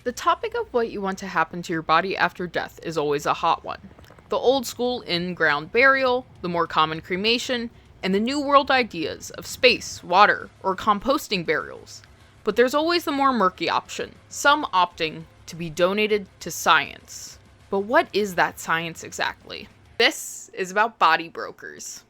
The topic of what you want to happen to your body after death is always a hot one. The old school in-ground burial, the more common cremation, and the new world ideas of space, water, or composting burials. But there's always the more murky option, some opting to be donated to science. But what is that science exactly? This is about body brokers.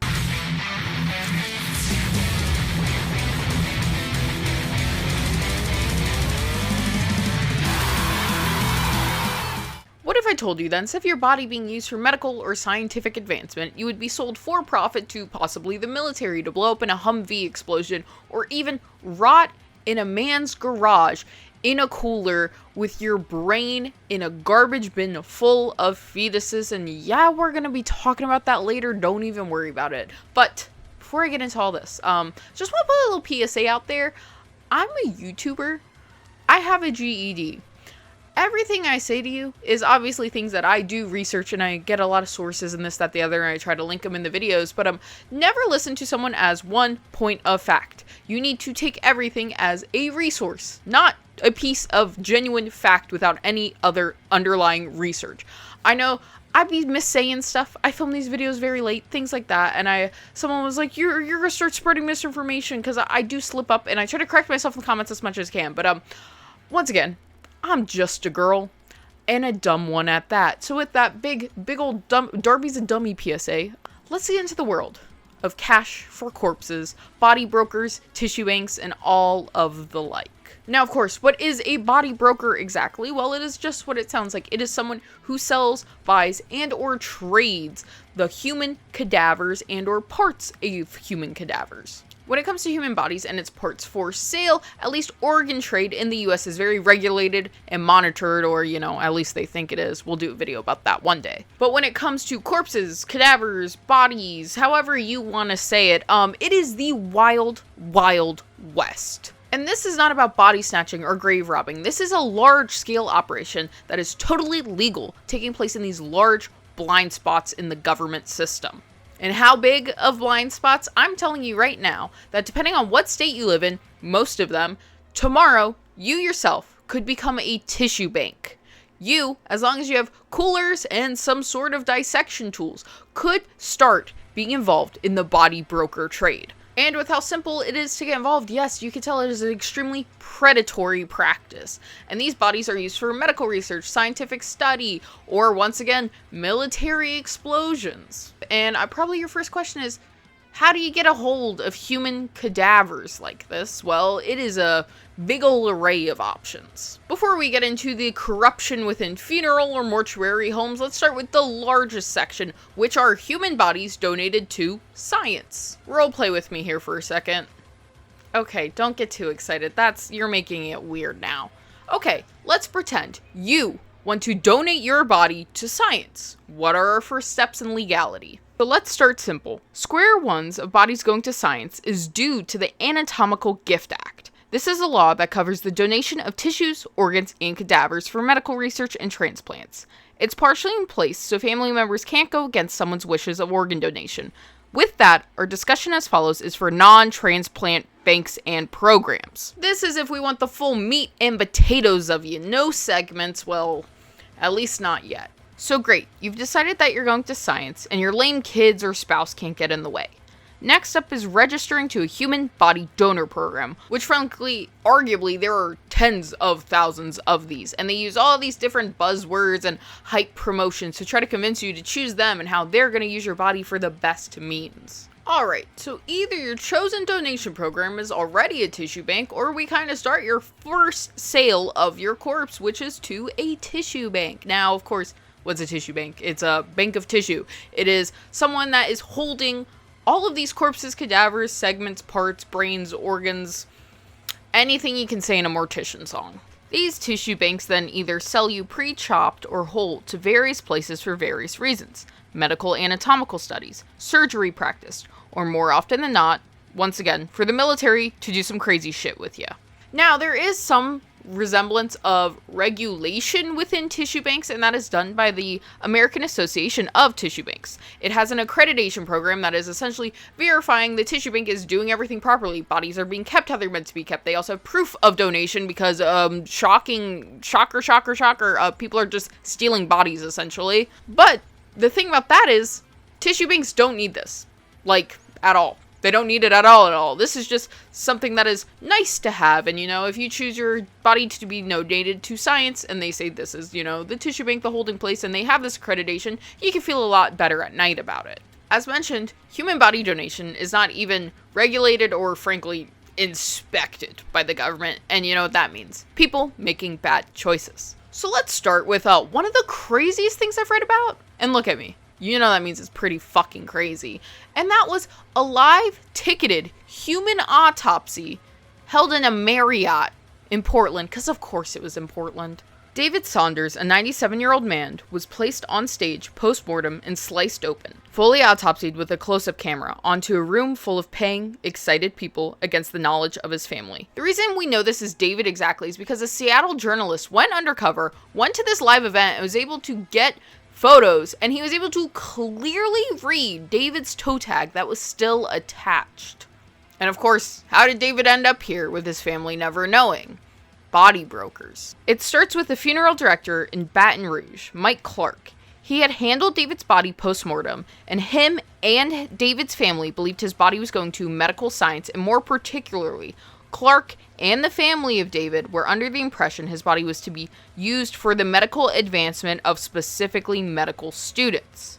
What if I told you that instead of your body being used for medical or scientific advancement, you would be sold for profit to possibly the military to blow up in a Humvee explosion, or even rot in a man's garage in a cooler with your brain in a garbage bin full of fetuses? And yeah, we're gonna be talking about that later, don't even worry about it. But before I get into all this, just want to put a little PSA out there. I'm a YouTuber. I have a GED. Everything I say to you is obviously things that I do research, and I get a lot of sources and this, that, the other, and I try to link them in the videos, but never listen to someone as one point of fact. You need to take everything as a resource, not a piece of genuine fact without any other underlying research. I know I'd be missaying stuff. I film these videos very late, things like that, and someone was like, you're gonna start spreading misinformation, because I do slip up, and I try to correct myself in the comments as much as I can, but once again, I'm just a girl, and a dumb one at that. So with that big old Darby's a dummy PSA, let's get into the world of cash for corpses, body brokers, tissue banks, and all of the like. Now, of course, what is a body broker exactly? Well, it is just what it sounds like. It is someone who sells, buys, and or trades the human cadavers and or parts of human cadavers. When it comes to human bodies and its parts for sale, at least organ trade in the US is very regulated and monitored, or, at least they think it is. We'll do a video about that one day. But when it comes to corpses, cadavers, bodies, however you want to say it, it is the wild, wild west. And this is not about body snatching or grave robbing. This is a large-scale operation that is totally legal, taking place in these large blind spots in the government system. And how big of blind spots? I'm telling you right now that depending on what state you live in, most of them, tomorrow, you yourself could become a tissue bank. You, as long as you have coolers and some sort of dissection tools, could start being involved in the body broker trade. And with how simple it is to get involved, yes, you can tell it is an extremely predatory practice. And these bodies are used for medical research, scientific study, or once again, military explosions. And probably your first question is, how do you get a hold of human cadavers like this? Well, it is a big ol' array of options. Before we get into the corruption within funeral or mortuary homes, let's start with the largest section, which are human bodies donated to science. Roleplay with me here for a second. Okay, don't get too excited. You're making it weird now. Okay, let's pretend you want to donate your body to science. What are our first steps in legality? So let's start simple. Square ones of bodies going to science is due to the Anatomical Gift Act. This is a law that covers the donation of tissues, organs, and cadavers for medical research and transplants. It's partially in place so family members can't go against someone's wishes of organ donation. With that, our discussion as follows is for non-transplant banks and programs. This is if we want the full meat and potatoes of you, no segments, well, at least not yet. So great, you've decided that you're going to science, and your lame kids or spouse can't get in the way. Next up is registering to a human body donor program, which frankly, arguably, there are tens of thousands of these, and they use all these different buzzwords and hype promotions to try to convince you to choose them and how they're going to use your body for the best means. Alright, so either your chosen donation program is already a tissue bank, or we kind of start your first sale of your corpse, which is to a tissue bank. Now, of course, what's a tissue bank? It's a bank of tissue. It is someone that is holding all of these corpses, cadavers, segments, parts, brains, organs, anything you can say in a mortician song. These tissue banks then either sell you pre-chopped or whole to various places for various reasons. Medical anatomical studies, surgery practice, or more often than not, once again, for the military to do some crazy shit with you. Now, there is some resemblance of regulation within tissue banks, and that is done by the American Association of Tissue Banks. It has an accreditation program that is essentially verifying the tissue bank is doing everything properly. Bodies are being kept how they're meant to be kept. They also have proof of donation because, shocker, people are just stealing bodies, essentially. But the thing about that is, tissue banks don't need this. Like, at all. They don't need it at all. This is just something that is nice to have. And, if you choose your body to be donated to science, and they say this is, the tissue bank, the holding place, and they have this accreditation, you can feel a lot better at night about it. As mentioned, human body donation is not even regulated or, frankly, inspected by the government. And you know what that means. People making bad choices. So let's start with one of the craziest things I've read about. And look at me. That means it's pretty fucking crazy. And that was a live ticketed human autopsy held in a Marriott in Portland, because of course it was in Portland. David Saunders, a 97-year-old man, was placed on stage post-mortem and sliced open, fully autopsied with a close-up camera, onto a room full of paying, excited people against the knowledge of his family. The reason we know this is David exactly is because a Seattle journalist went undercover, went to this live event, and was able to get photos, and he was able to clearly read David's toe tag that was still attached. And of course, how did David end up here with his family never knowing? Body brokers. It starts with the funeral director in Baton Rouge, Mike Clark. He had handled David's body post-mortem, and him and David's family believed his body was going to medical science, and more particularly, Clark and the family of David were under the impression his body was to be used for the medical advancement of specifically medical students.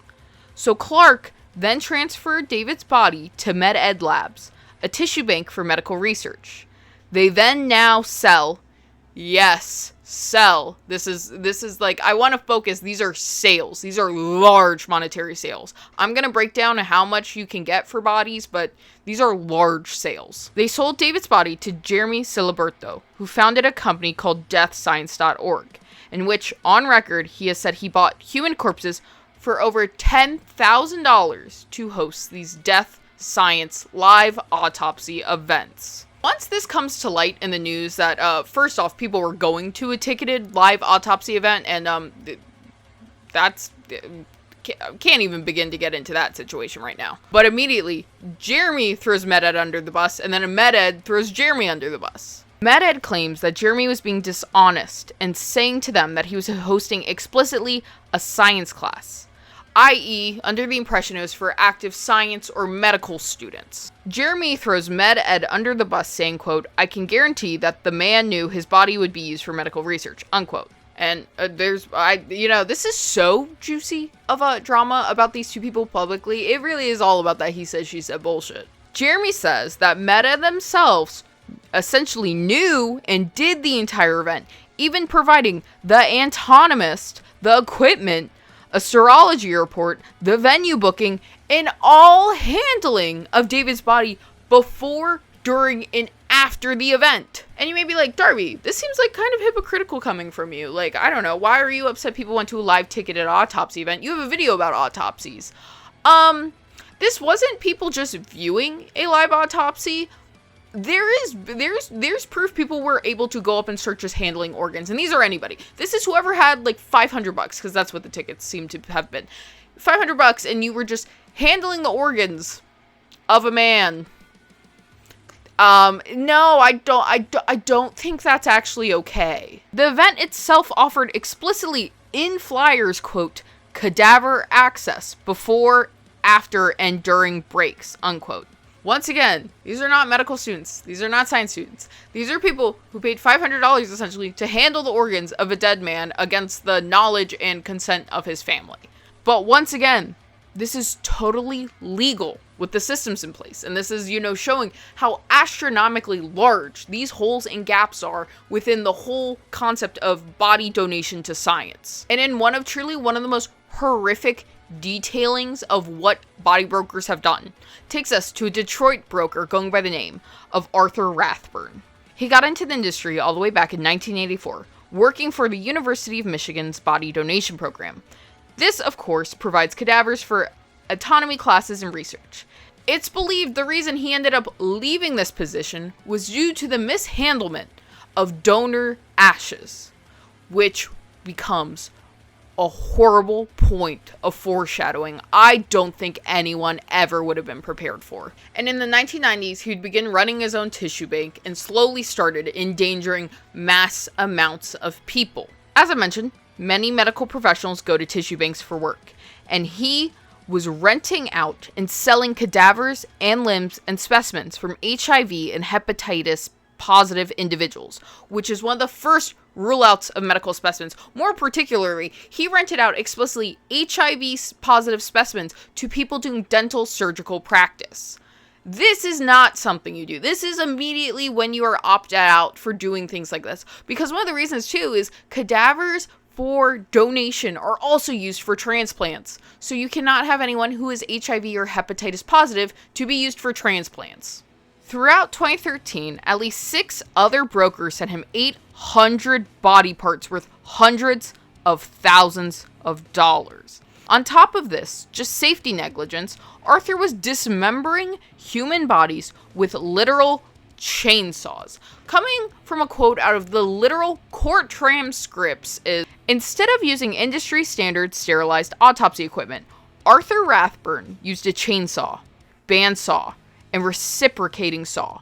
So Clark then transferred David's body to MedEd Labs, a tissue bank for medical research. They then now sell. This is like, I want to focus, these are sales. These are large monetary sales. I'm going to break down how much you can get for bodies, but these are large sales. They sold David's body to Jeremy Ciliberto, who founded a company called deathscience.org, in which, on record, he has said he bought human corpses for over $10,000 to host these death science live autopsy events. Once this comes to light in the news that, first off, people were going to a ticketed live autopsy event, and, can't even begin to get into that situation right now. But immediately, Jeremy throws MedEd under the bus, and then MedEd throws Jeremy under the bus. MedEd claims that Jeremy was being dishonest and saying to them that he was hosting explicitly a science class, i.e., under the impression it was for active science or medical students. Jeremy throws MedEd under the bus saying, quote, "I can guarantee that the man knew his body would be used for medical research," unquote. And this is so juicy of a drama about these two people publicly. It really is all about that he said, she said bullshit. Jeremy says that MedEd themselves essentially knew and did the entire event, even providing the anatomist, the equipment, a serology report, the venue booking, and all handling of David's body before, during, and after the event. And you may be like, Darby, this seems like kind of hypocritical coming from you. Like, I don't know, why are you upset people went to a live ticketed autopsy event? You have a video about autopsies. This wasn't people just viewing a live autopsy. There's proof people were able to go up and search just handling organs, and these are anybody. This is whoever had like $500, because that's what the tickets seem to have been. $500, and you were just handling the organs of a man. No, I don't think that's actually okay. The event itself offered explicitly in flyers, quote, "cadaver access before, after, and during breaks," unquote. Once again, these are not medical students. These are not science students. These are people who paid $500 essentially to handle the organs of a dead man against the knowledge and consent of his family. But once again, this is totally legal with the systems in place. And this is, showing how astronomically large these holes and gaps are within the whole concept of body donation to science. And in one of the most horrific detailings of what body brokers have done, takes us to a Detroit broker going by the name of Arthur Rathburn. He got into the industry all the way back in 1984, working for the University of Michigan's body donation program. This, of course, provides cadavers for autonomy classes and research. It's believed the reason he ended up leaving this position was due to the mishandlement of donor ashes, which becomes a horrible point of foreshadowing I don't think anyone ever would have been prepared for. And in the 1990s, he would begin running his own tissue bank and slowly started endangering mass amounts of people. As I mentioned, many medical professionals go to tissue banks for work, and he was renting out and selling cadavers and limbs and specimens from HIV and hepatitis positive individuals, which is one of the first rule outs of medical specimens. More particularly, he rented out explicitly HIV positive specimens to people doing dental surgical practice. This is not something you do. This is immediately when you are opted out for doing things like this. Because one of the reasons too is cadavers for donation are also used for transplants. So you cannot have anyone who is HIV or hepatitis positive to be used for transplants. Throughout 2013, at least 6 other brokers sent him 800 body parts worth hundreds of thousands of dollars. On top of this, just safety negligence, Arthur was dismembering human bodies with literal chainsaws. Coming from a quote out of the literal court transcripts is, instead of using industry standard sterilized autopsy equipment, Arthur Rathburn used a chainsaw, bandsaw, and reciprocating saw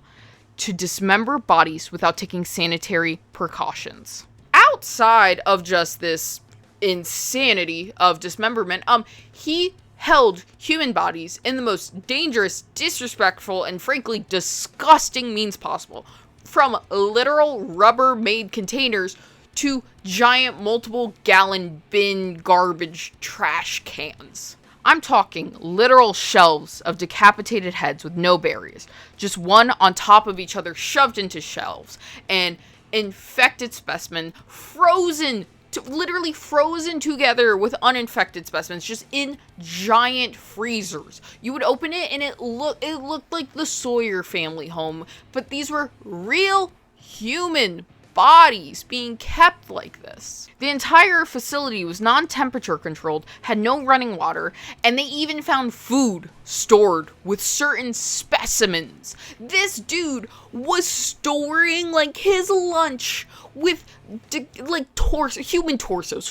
to dismember bodies without taking sanitary precautions. Outside of just this insanity of dismemberment, he held human bodies in the most dangerous, disrespectful, and frankly disgusting means possible. From literal Rubbermaid containers to giant multiple-gallon bin garbage trash cans. I'm talking literal shelves of decapitated heads with no barriers, just one on top of each other shoved into shelves, and infected specimen literally frozen together with uninfected specimens, just in giant freezers. You would open it and it looked like the Sawyer family home, but these were real human bodies being kept like this. The entire facility was non-temperature controlled, had no running water, and they even found food stored with certain specimens. This dude was storing like his lunch with human torsos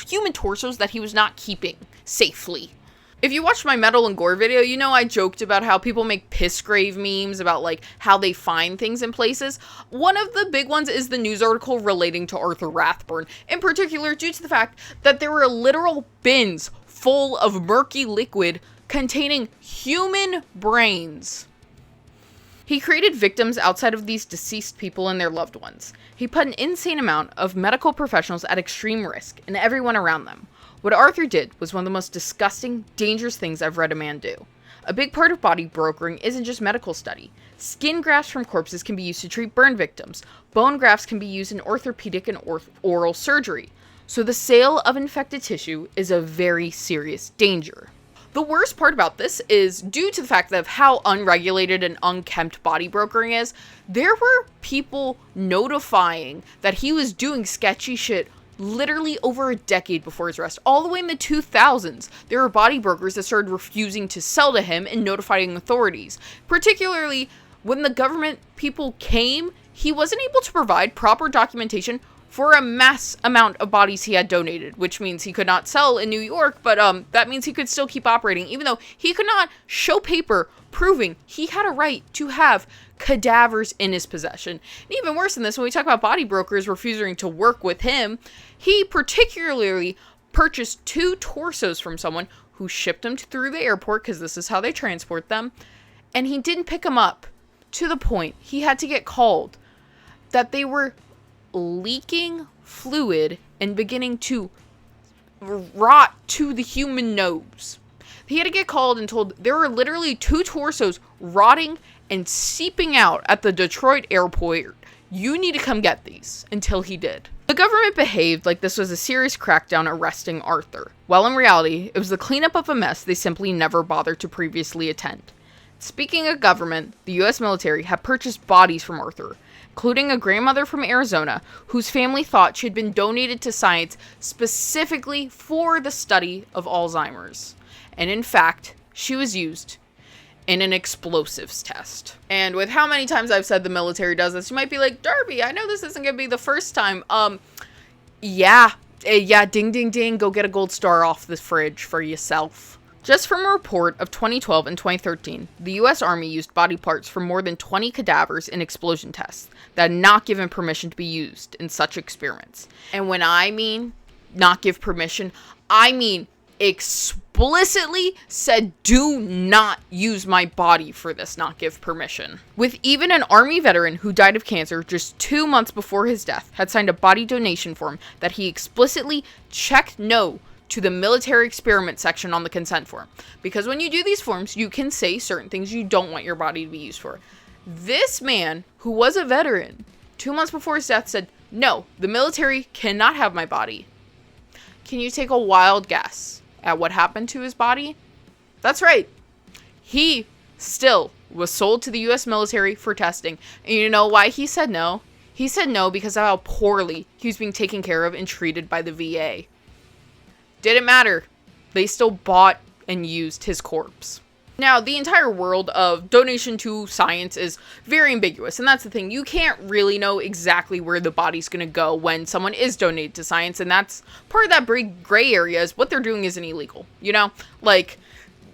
that he was not keeping safely. If you watched my metal and gore video, you know I joked about how people make piss grave memes about like how they find things in places. One of the big ones is the news article relating to Arthur Rathburn, in particular due to the fact that there were literal bins full of murky liquid containing human brains. He created victims outside of these deceased people and their loved ones. He put an insane amount of medical professionals at extreme risk and everyone around them. What Arthur did was one of the most disgusting, dangerous things I've read a man do. A big part of body brokering isn't just medical study. Skin grafts from corpses can be used to treat burn victims. Bone grafts can be used in orthopedic and oral surgery. So the sale of infected tissue is a very serious danger. The worst part about this is, due to the fact of how unregulated and unkempt body brokering is, there were people notifying that he was doing sketchy shit literally over a decade before his arrest. All the way in the 2000s, there were body brokers that started refusing to sell to him and notifying authorities. Particularly when the government people came, he wasn't able to provide proper documentation for a mass amount of bodies he had donated, which means he could not sell in New York, but that means he could still keep operating, even though he could not show paper proving he had a right to have cadavers in his possession. And even worse than this, when we talk about body brokers refusing to work with him, he particularly purchased 2 torsos from someone who shipped them through the airport, because this is how they transport them, and he didn't pick them up, to the point he had to get called that they were leaking fluid and beginning to rot to the human nose. He had to get called and told there were literally 2 torsos rotting and seeping out at the Detroit airport. You need to come get these. Until he did. The government behaved like this was a serious crackdown arresting Arthur, while in reality, it was the cleanup of a mess they simply never bothered to previously attend. Speaking of government, the US military had purchased bodies from Arthur, including a grandmother from Arizona whose family thought she had been donated to science specifically for the study of Alzheimer's. And in fact, she was used in an explosives test. And with how many times I've said the military does this, you might be like, Darby, I know this isn't going to be the first time. Yeah, ding, ding, ding, go get a gold star off the fridge for yourself. Just from a report of 2012 and 2013, the U.S. Army used body parts from more than 20 cadavers in explosion tests that had not given permission to be used in such experiments. And when I mean not give permission, I mean explicitly said, do not use my body for this, not give permission. With even an Army veteran who died of cancer just 2 months before his death had signed a body donation form that he explicitly checked no to the military experiment section on the consent form. Because when you do these forms, you can say certain things you don't want your body to be used for. This man, who was a veteran, 2 months before his death said, no, the military cannot have my body. Can you take a wild guess at what happened to his body? That's right. He still was sold to the U.S. military for testing. And you know why he said no? He said no because of how poorly he was being taken care of and treated by the VA. Didn't matter. They still bought and used his corpse. Now, the entire world of donation to science is very ambiguous, and that's the thing. You can't really know exactly where the body's going to go when someone is donated to science, and that's part of that big gray area is what they're doing isn't illegal, you know? Like,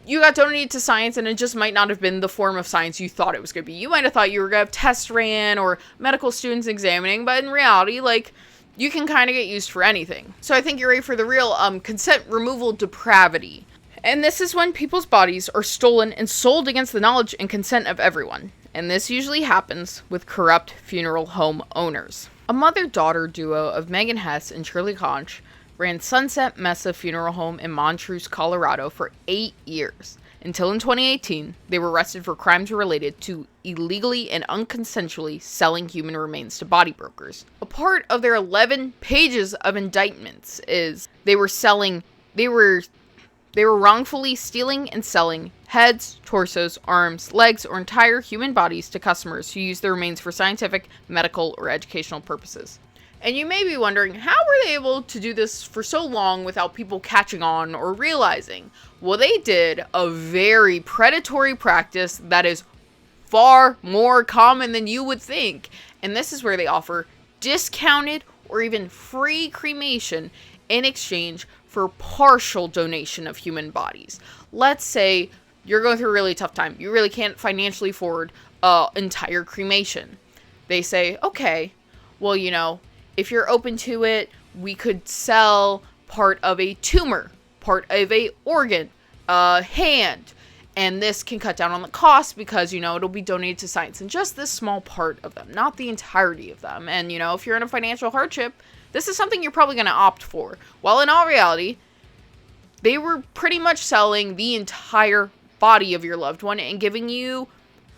you got donated to science, and it just might not have been the form of science you thought it was going to be. You might have thought you were going to have tests ran or medical students examining, but in reality, like, you can kind of get used for anything. So I think you're ready for the real consent removal depravity. And this is when people's bodies are stolen and sold against the knowledge and consent of everyone. And this usually happens with corrupt funeral home owners. A mother-daughter duo of Megan Hess and Shirley Conch ran Sunset Mesa Funeral Home in Montrose, Colorado for 8 years. Until in 2018, they were arrested for crimes related to illegally and unconsensually selling human remains to body brokers. A part of their 11 pages of indictments is they were wrongfully stealing and selling heads, torsos, arms, legs, or entire human bodies to customers who use the remains for scientific, medical, or educational purposes. And you may be wondering, how were they able to do this for so long without people catching on or realizing? Well, they did a very predatory practice that is far more common than you would think. And this is where they offer discounted or even free cremation in exchange for partial donation of human bodies. Let's say you're going through a really tough time. You really can't financially afford an entire cremation. They say, okay, well, you know, if you're open to it, we could sell part of a tumor, part of a organ, a hand, and this can cut down on the cost because, you know, it'll be donated to science. And just this small part of them, not the entirety of them. And, you know, if you're in a financial hardship, this is something you're probably going to opt for. While in all reality, they were pretty much selling the entire body of your loved one and giving you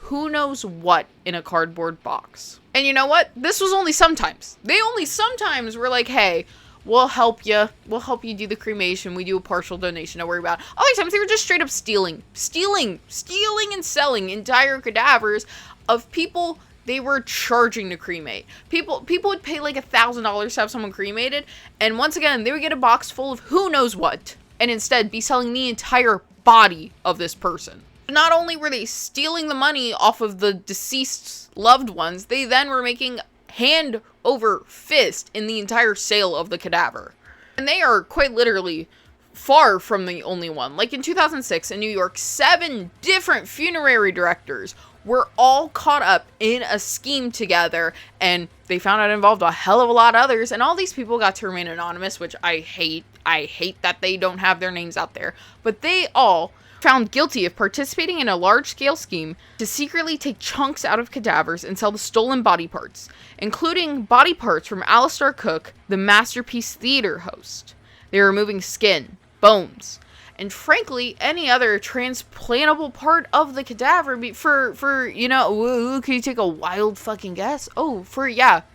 who knows what in a cardboard box. And you know what? This was only sometimes. They only sometimes were like, hey, we'll help you. We'll help you do the cremation. We do a partial donation. Don't worry about it. Other times they were just straight up stealing and selling entire cadavers of people they were charging to cremate. People would pay like $1,000 to have someone cremated, and once again, they would get a box full of who knows what, and instead be selling the entire body of this person. Not only were they stealing the money off of the deceased's loved ones, they then were making hand over fist in the entire sale of the cadaver. And they are quite literally far from the only one. Like in 2006 in New York, 7 different funerary directors were all caught up in a scheme together, and they found out it involved a hell of a lot of others, and all these people got to remain anonymous, which I hate. I hate that they don't have their names out there. But they all found guilty of participating in a large-scale scheme to secretly take chunks out of cadavers and sell the stolen body parts, including body parts from Alistair Cook, the Masterpiece Theater host. They were removing skin, bones, and frankly, any other transplantable part of the cadaver for you know, can you take a wild fucking guess? Oh,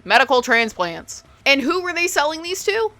medical transplants. And who were they selling these to?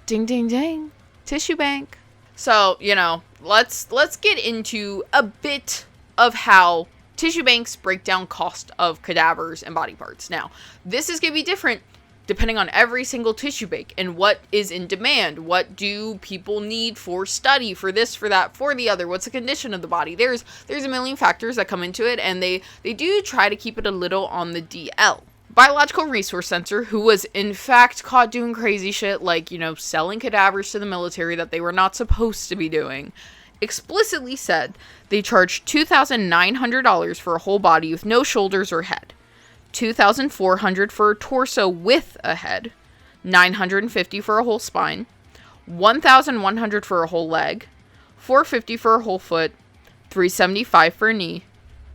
Ding, ding, ding. Tissue bank. So, you know, let's get into a bit of how tissue banks break down cost of cadavers and body parts. Now, this is going to be different depending on every single tissue bank and what is in demand. What do people need for study, for this, for that, for the other? What's the condition of the body? There's a million factors that come into it, and they do try to keep it a little on the DL. Biological Resource Center, who was in fact caught doing crazy shit like, selling cadavers to the military that they were not supposed to be doing, explicitly said they charged $2,900 for a whole body with no shoulders or head, $2,400 for a torso with a head, $950 for a whole spine, $1,100 for a whole leg, $450 for a whole foot, $375 for a knee,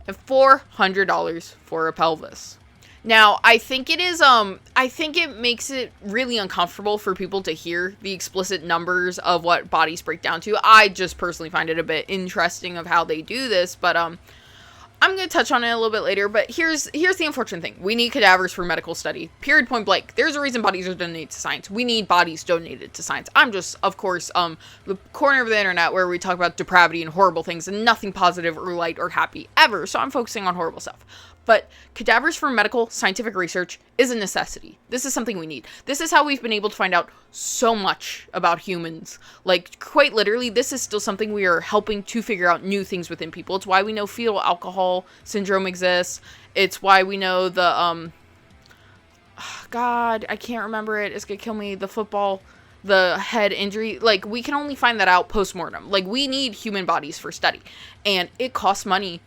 and $400 for a pelvis. Now, I think it makes it really uncomfortable for people to hear the explicit numbers of what bodies break down to. I just personally find it a bit interesting of how they do this, but I'm going to touch on it a little bit later. But here's the unfortunate thing. We need cadavers for medical study. Period, point blank. There's a reason bodies are donated to science. We need bodies donated to science. I'm just, of course, the corner of the internet where we talk about depravity and horrible things and nothing positive or light or happy ever. So I'm focusing on horrible stuff. But cadavers for medical scientific research is a necessity. This is something we need. This is how we've been able to find out so much about humans. Like, quite literally, this is still something we are helping to figure out new things within people. It's why we know fetal alcohol syndrome exists. It's why we know the, God, I can't remember it. It's gonna kill me. The head injury. Like, we can only find that out post-mortem. Like, we need human bodies for study. And it costs money.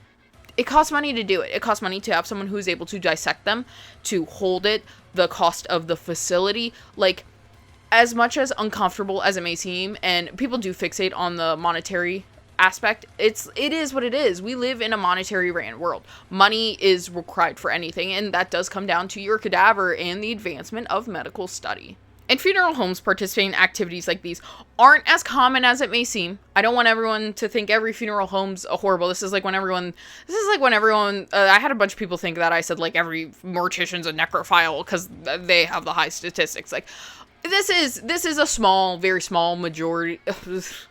It costs money to do it. It costs money to have someone who's able to dissect them, to hold it, the cost of the facility. Like, as much as uncomfortable as it may seem, and people do fixate on the monetary aspect, it is what it is. We live in a monetary ran world. Money is required for anything, and that does come down to your cadaver and the advancement of medical study. And funeral homes participating in activities like these aren't as common as it may seem. I don't want everyone to think every funeral home's horrible. This is like when everyone, I had a bunch of people think that I said like every mortician's a necrophile because they have the high statistics. Like, this is a small, very small majority. This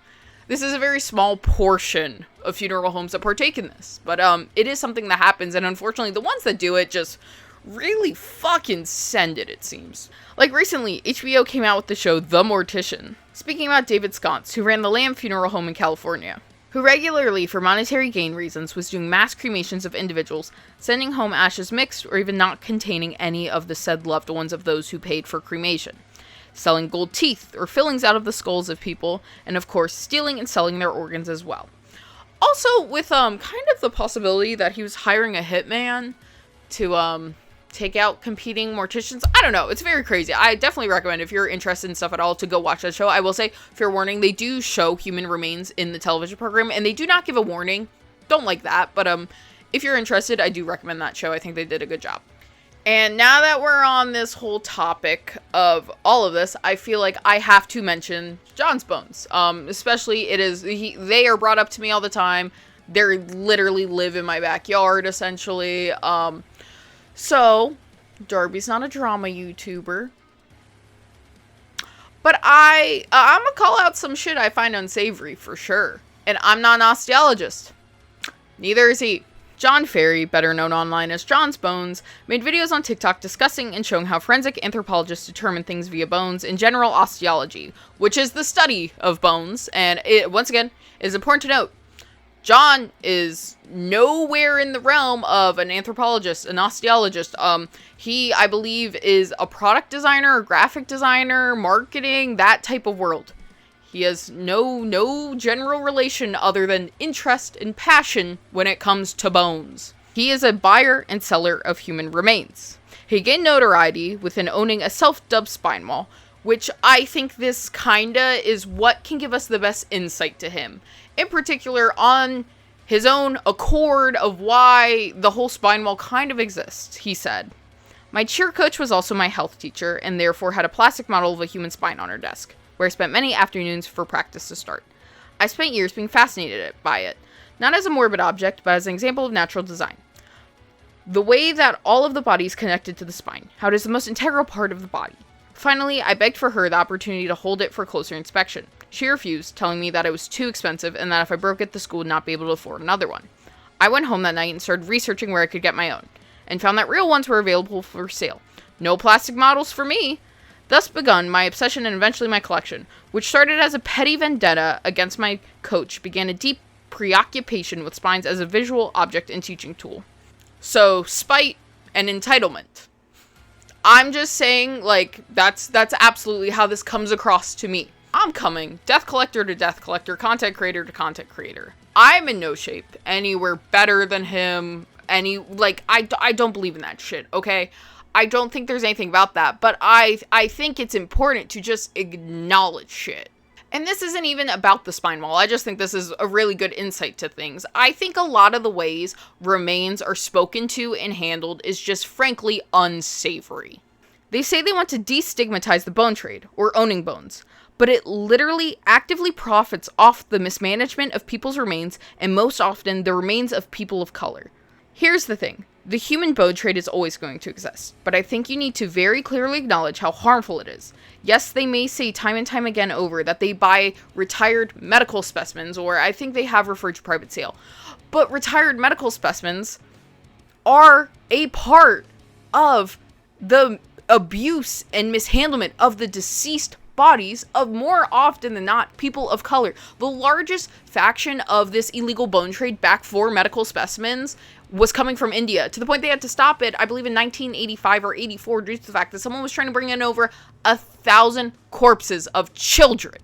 is a very small portion of funeral homes that partake in this. But it is something that happens, and unfortunately the ones that do it just really fucking send it seems. Like recently, HBO came out with the show The Mortician, speaking about David Sconce, who ran the Lamb Funeral Home in California, who regularly, for monetary gain reasons, was doing mass cremations of individuals, sending home ashes mixed or even not containing any of the said loved ones of those who paid for cremation, selling gold teeth or fillings out of the skulls of people, and of course, stealing and selling their organs as well. Also, with kind of the possibility that he was hiring a hitman to take out competing morticians. I don't know. It's very crazy. I definitely recommend, if you're interested in stuff at all, to go watch that show. I will say, fair warning, they do show human remains in the television program, and they do not give a warning. Don't like that, but if you're interested, I do recommend that show. I think they did a good job. And now that we're on this whole topic of all of this, I feel like I have to mention John's bones. Especially, they are brought up to me all the time. They literally live in my backyard, essentially. So, Darby's not a drama YouTuber. But I'm gonna call out some shit I find unsavory, for sure. And I'm not an osteologist. Neither is he. John Ferry, better known online as John's Bones, made videos on TikTok discussing and showing how forensic anthropologists determine things via bones in general osteology, which is the study of bones. And it, once again, is important to note, John is nowhere in the realm of an anthropologist, an osteologist. He, I believe, is a product designer, a graphic designer, marketing, that type of world. He has no general relation other than interest and passion when it comes to bones. He is a buyer and seller of human remains. He gained notoriety within owning a self-dubbed spine wall, which I think this kinda is what can give us the best insight to him. In particular, on his own accord of why the whole spine wall kind of exists, he said, "My cheer coach was also my health teacher, and therefore had a plastic model of a human spine on her desk, where I spent many afternoons for practice to start. I spent years being fascinated by it, not as a morbid object, but as an example of natural design. The way that all of the body is connected to the spine, how it is the most integral part of the body. Finally, I begged for her the opportunity to hold it for closer inspection. She refused, telling me that it was too expensive and that if I broke it, the school would not be able to afford another one. I went home that night and started researching where I could get my own, and found that real ones were available for sale, No plastic models for me. Thus begun my obsession and eventually my collection, which started as a petty vendetta against my coach, began a deep preoccupation with spines as a visual object and teaching tool. So, spite and entitlement. I'm just saying, like, that's absolutely how this comes across to me. I'm coming, death collector to death collector, content creator to content creator. I'm in no shape anywhere better than him. I don't believe in that shit, okay? I don't think there's anything about that, but I think it's important to just acknowledge shit. And this isn't even about the spine wall. I just think this is a really good insight to things. I think a lot of the ways remains are spoken to and handled is just frankly unsavory. They say they want to destigmatize the bone trade, or owning bones, but it literally actively profits off the mismanagement of people's remains, and most often the remains of people of color. Here's the thing. The human bone trade is always going to exist, but I think you need to very clearly acknowledge how harmful it is. Yes, they may say time and time again over that they buy retired medical specimens, or I think they have referred to private sale, but retired medical specimens are a part of the abuse and mishandlement of the deceased bodies of, more often than not, people of color. The largest faction of this illegal bone trade back for medical specimens was coming from India, to the point they had to stop it, I believe in 1985 or 84, due to the fact that someone was trying to bring in over 1,000 corpses of children.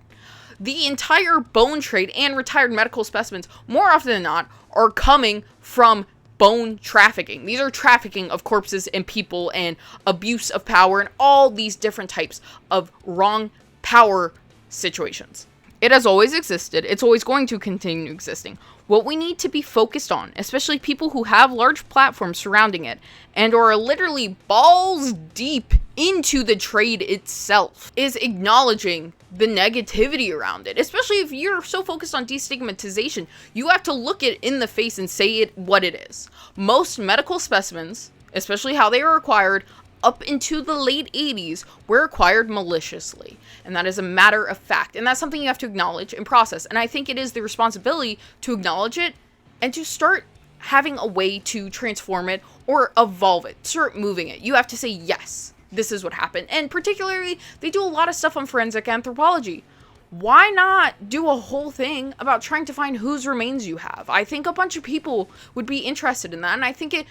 The entire bone trade and retired medical specimens, more often than not, are coming from bone trafficking. These are trafficking of corpses and people and abuse of power and all these different types of wrong power situations. It has always existed. It's always going to continue existing. What we need to be focused on, especially people who have large platforms surrounding it and are literally balls deep into the trade itself, is acknowledging the negativity around it. Especially if you're so focused on destigmatization, you have to look it in the face and say it what it is. Most medical specimens, especially how they are acquired, up into the late 80s, were acquired maliciously. And that is a matter of fact. And that's something you have to acknowledge and process. And I think it is the responsibility to acknowledge it and to start having a way to transform it or evolve it, start moving it. You have to say, yes, this is what happened. And particularly, they do a lot of stuff on forensic anthropology. Why not do a whole thing about trying to find whose remains you have? I think a bunch of people would be interested in that, and I think it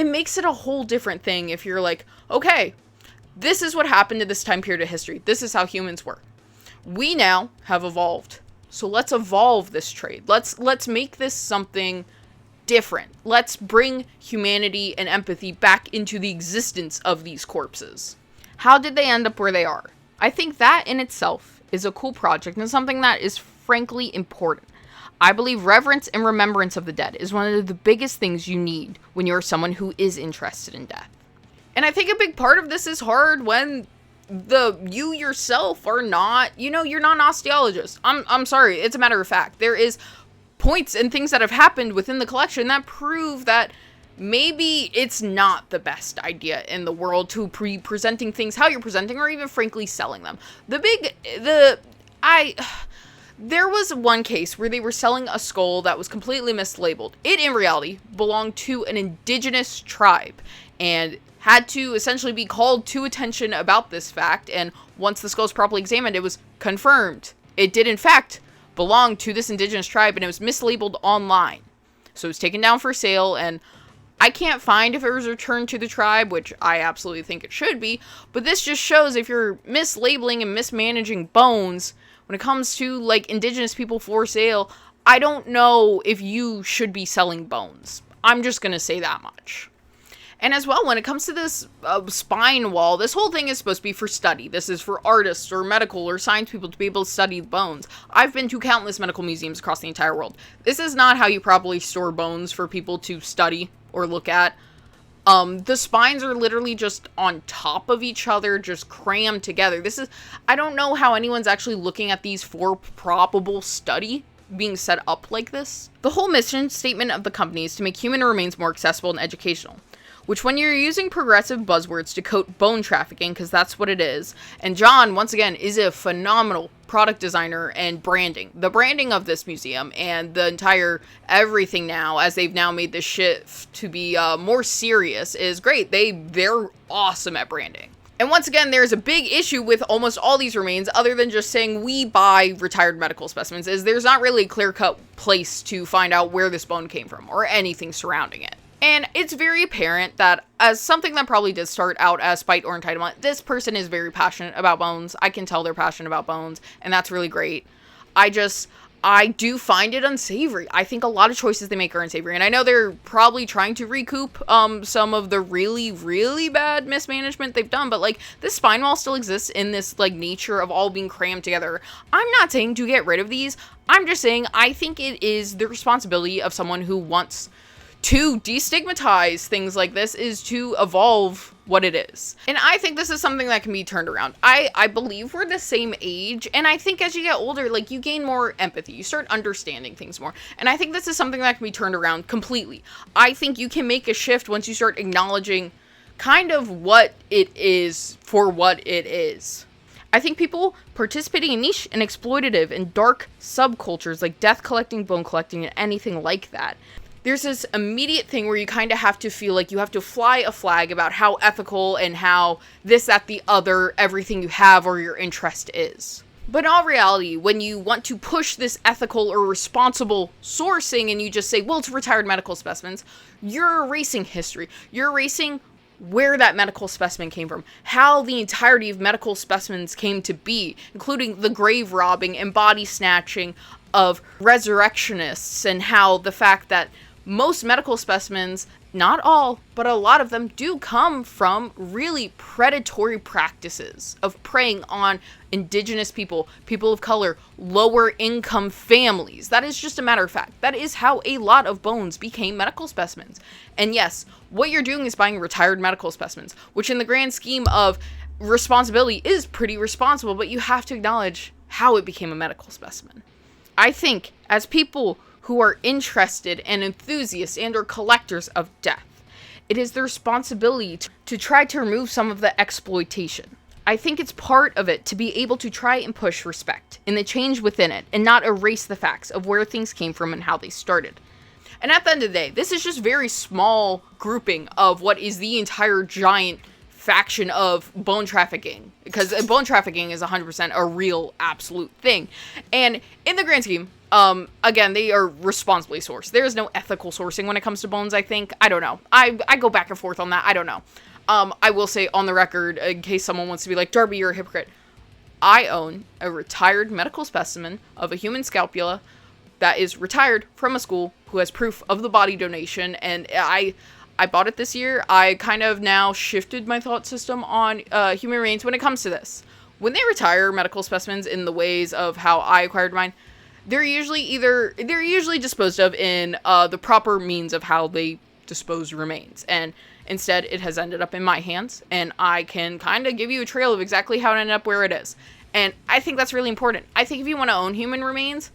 makes it a whole different thing if you're like, okay, this is what happened to this time period of history. This is how humans were. We now have evolved. So let's evolve this trade. Let's make this something different. Let's bring humanity and empathy back into the existence of these corpses. How did they end up where they are? I think that in itself is a cool project and something that is frankly important. I believe reverence and remembrance of the dead is one of the biggest things you need when you're someone who is interested in death. And I think a big part of this is hard when you yourself are not, you're not an osteologist. I'm sorry, it's a matter of fact. There is points and things that have happened within the collection that prove that maybe it's not the best idea in the world to be presenting things how you're presenting, or even frankly selling them. There was one case where they were selling a skull that was completely mislabeled. It, in reality, belonged to an indigenous tribe and had to essentially be called to attention about this fact. And once the skull was properly examined, it was confirmed. It did, in fact, belong to this indigenous tribe, and it was mislabeled online. So it was taken down for sale, and I can't find if it was returned to the tribe, which I absolutely think it should be, but this just shows if you're mislabeling and mismanaging bones when it comes to, like, indigenous people for sale, I don't know if you should be selling bones. I'm just gonna say that much. And as well, when it comes to this spine wall, this whole thing is supposed to be for study. This is for artists or medical or science people to be able to study the bones. I've been to countless medical museums across the entire world. This is not how you properly store bones for people to study or look at. The spines are literally just on top of each other, just crammed together. I don't know how anyone's actually looking at these for probable study being set up like this. The whole mission statement of the company is to make human remains more accessible and educational, which, when you're using progressive buzzwords to coat bone trafficking, because that's what it is, and John, once again, is a phenomenal product designer and branding. The branding of this museum and the entire everything now, as they've now made this shift to be more serious, is great. They're awesome at branding. And once again, there's a big issue with almost all these remains, other than just saying we buy retired medical specimens, is there's not really a clear-cut place to find out where this bone came from, or anything surrounding it. And it's very apparent that, as something that probably did start out as spite or entitlement, this person is very passionate about bones. I can tell they're passionate about bones, and that's really great. I do find it unsavory. I think a lot of choices they make are unsavory. And I know they're probably trying to recoup some of the really, really bad mismanagement they've done. But, like, this spine wall still exists in this, like, nature of all being crammed together. I'm not saying to get rid of these. I'm just saying I think it is the responsibility of someone who wants to destigmatize things like this is to evolve what it is. And I think this is something that can be turned around. I believe we're the same age, and I think as you get older, like, you gain more empathy. You start understanding things more. And I think this is something that can be turned around completely. I think you can make a shift once you start acknowledging kind of what it is for what it is. I think people participating in niche and exploitative and dark subcultures like death collecting, bone collecting, and anything like that, there's this immediate thing where you kind of have to feel like you have to fly a flag about how ethical and how this, that, the other, everything you have or your interest is. But in all reality, when you want to push this ethical or responsible sourcing and you just say, well, it's retired medical specimens, you're erasing history. You're erasing where that medical specimen came from, how the entirety of medical specimens came to be, including the grave robbing and body snatching of resurrectionists, and how the fact that most medical specimens, not all, but a lot of them do come from really predatory practices of preying on indigenous people, people of color, lower income families. That is just a matter of fact. That is how a lot of bones became medical specimens. And yes, what you're doing is buying retired medical specimens, which in the grand scheme of responsibility is pretty responsible, but you have to acknowledge how it became a medical specimen. I think as people who are interested and enthusiasts and or collectors of death, it is their responsibility to try to remove some of the exploitation. I think it's part of it to be able to try and push respect in the change within it and not erase the facts of where things came from and how they started. And at the end of the day, this is just very small grouping of what is the entire giant faction of bone trafficking, because bone trafficking is 100% a real absolute thing. And in the grand scheme, again, they are responsibly sourced. There is no ethical sourcing when it comes to bones, I think. I don't know. I go back and forth on that. I don't know. I will say on the record, in case someone wants to be like, Darby, you're a hypocrite. I own a retired medical specimen of a human scapula that is retired from a school who has proof of the body donation, and I bought it this year. I kind of now shifted my thought system on human remains when it comes to this. When they retire medical specimens in the ways of how I acquired mine, they're usually disposed of in the proper means of how they dispose remains. And instead, it has ended up in my hands, and I can kind of give you a trail of exactly how it ended up where it is. And I think that's really important. I think if you want to own human remains,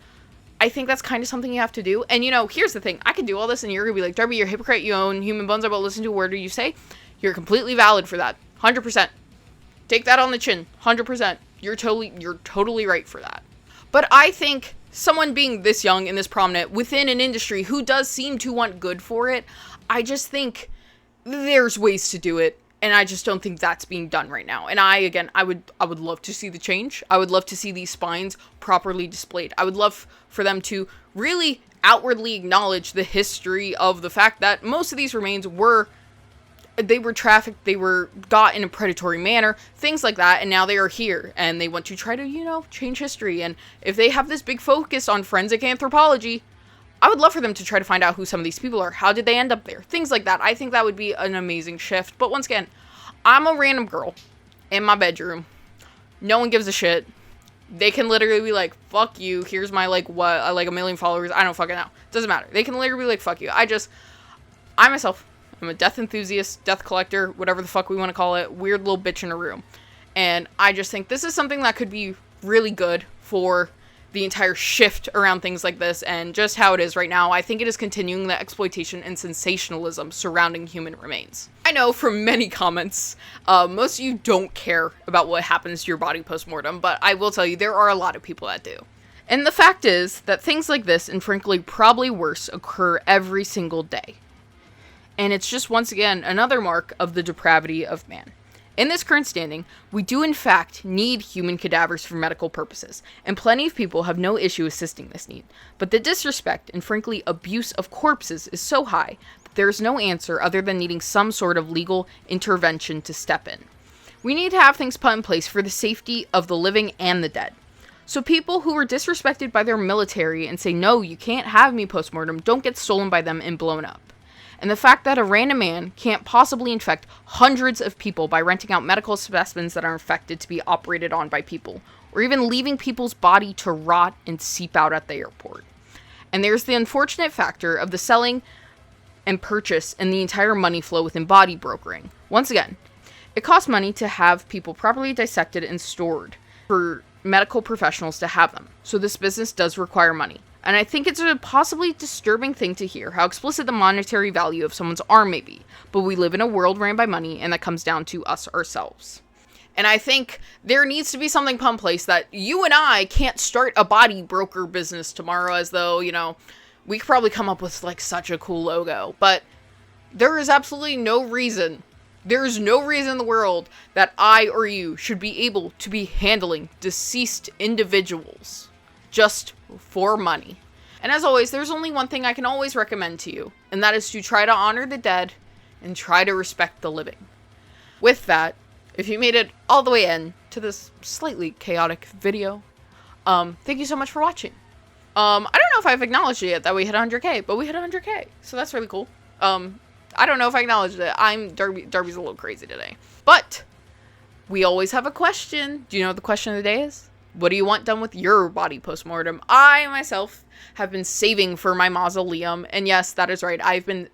I think that's kind of something you have to do. And, you know, here's the thing. I could do all this, and you're going to be like, Darby, you're a hypocrite. You own human bones. I will listen to a word you say. You're completely valid for that. 100%. Take that on the chin. 100%. You're totally right for that. But I think someone being this young and this prominent within an industry who does seem to want good for it, I just think there's ways to do it. And I just don't think that's being done right now. And I would love to see the change. I would love to see these spines properly displayed. I would love for them to really outwardly acknowledge the history of the fact that most of these remains were trafficked, they were got in a predatory manner, things like that, and now they are here, and they want to try to, you know, change history. And if they have this big focus on forensic anthropology, I would love for them to try to find out who some of these people are. How did they end up there? Things like that. I think that would be an amazing shift. But once again, I'm a random girl in my bedroom. No one gives a shit. They can literally be like, fuck you. Here's my, like, what, like, 1 million followers. I don't fucking know. Doesn't matter. They can literally be like, fuck you. I myself, I'm a death enthusiast, death collector, whatever the fuck we want to call it. Weird little bitch in a room. And I just think this is something that could be really good for the entire shift around things like this and just how it is right now. I think it is continuing the exploitation and sensationalism surrounding human remains. I know from many comments, most of you don't care about what happens to your body post-mortem, but I will tell you, there are a lot of people that do. And the fact is that things like this, and frankly probably worse, occur every single day. And it's just, once again, another mark of the depravity of man. In this current standing, we do in fact need human cadavers for medical purposes, and plenty of people have no issue assisting this need. But the disrespect and frankly abuse of corpses is so high that there is no answer other than needing some sort of legal intervention to step in. We need to have things put in place for the safety of the living and the dead. So people who are disrespected by their military and say, no, you can't have me postmortem, don't get stolen by them and blown up. And the fact that a random man can't possibly infect hundreds of people by renting out medical specimens that are infected to be operated on by people, or even leaving people's body to rot and seep out at the airport. And there's the unfortunate factor of the selling and purchase and the entire money flow within body brokering. Once again, it costs money to have people properly dissected and stored for medical professionals to have them. So this business does require money. And I think it's a possibly disturbing thing to hear how explicit the monetary value of someone's arm may be. But we live in a world ran by money, and that comes down to us ourselves. And I think there needs to be something put in place that you and I can't start a body broker business tomorrow as though, we could probably come up with like such a cool logo. But there is absolutely no reason. There is no reason in the world that I or you should be able to be handling deceased individuals just for money. And as always, there's only one thing I can always recommend to you, and that is to try to honor the dead and try to respect the living. With that, if you made it all the way in to this slightly chaotic video, thank you so much for watching. I don't know if I've acknowledged it yet that we hit 100k, but we hit 100k, so that's really cool. I don't know if I acknowledged it. Darby's a little crazy today. But we always have a question. Do you know what the question of the day is? What do you want done with your body postmortem? I, myself, have been saving for my mausoleum. And yes, that is right. I've been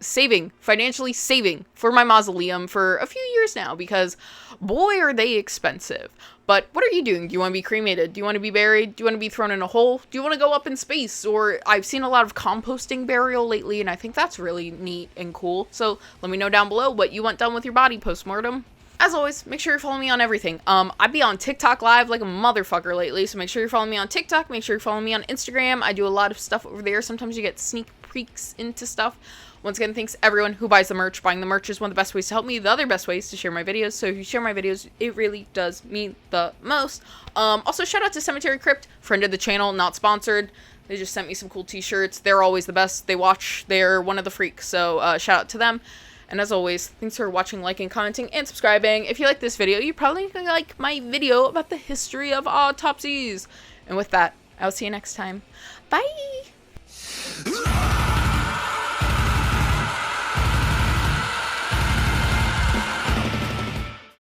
financially saving for my mausoleum for a few years now because, boy, are they expensive. But what are you doing? Do you want to be cremated? Do you want to be buried? Do you want to be thrown in a hole? Do you want to go up in space? Or I've seen a lot of composting burial lately, and I think that's really neat and cool. So let me know down below what you want done with your body postmortem. As always, make sure you follow me on everything. I be on TikTok live like a motherfucker lately, so make sure you're following me on TikTok. Make sure you're following me on Instagram. I do a lot of stuff over there. Sometimes you get sneak peeks into stuff. Once again, thanks everyone who buys the merch. Buying the merch is one of the best ways to help me. The other best way is to share my videos. So if you share my videos, it really does mean the most. Also, shout out to Cemetery Crypt, friend of the channel, not sponsored. They just sent me some cool t-shirts. They're always the best. They watch. They're one of the freaks. So shout out to them. And as always, thanks for watching, liking, commenting, and subscribing. If you like this video, you probably like my video about the history of autopsies. And with that, I'll see you next time. Bye!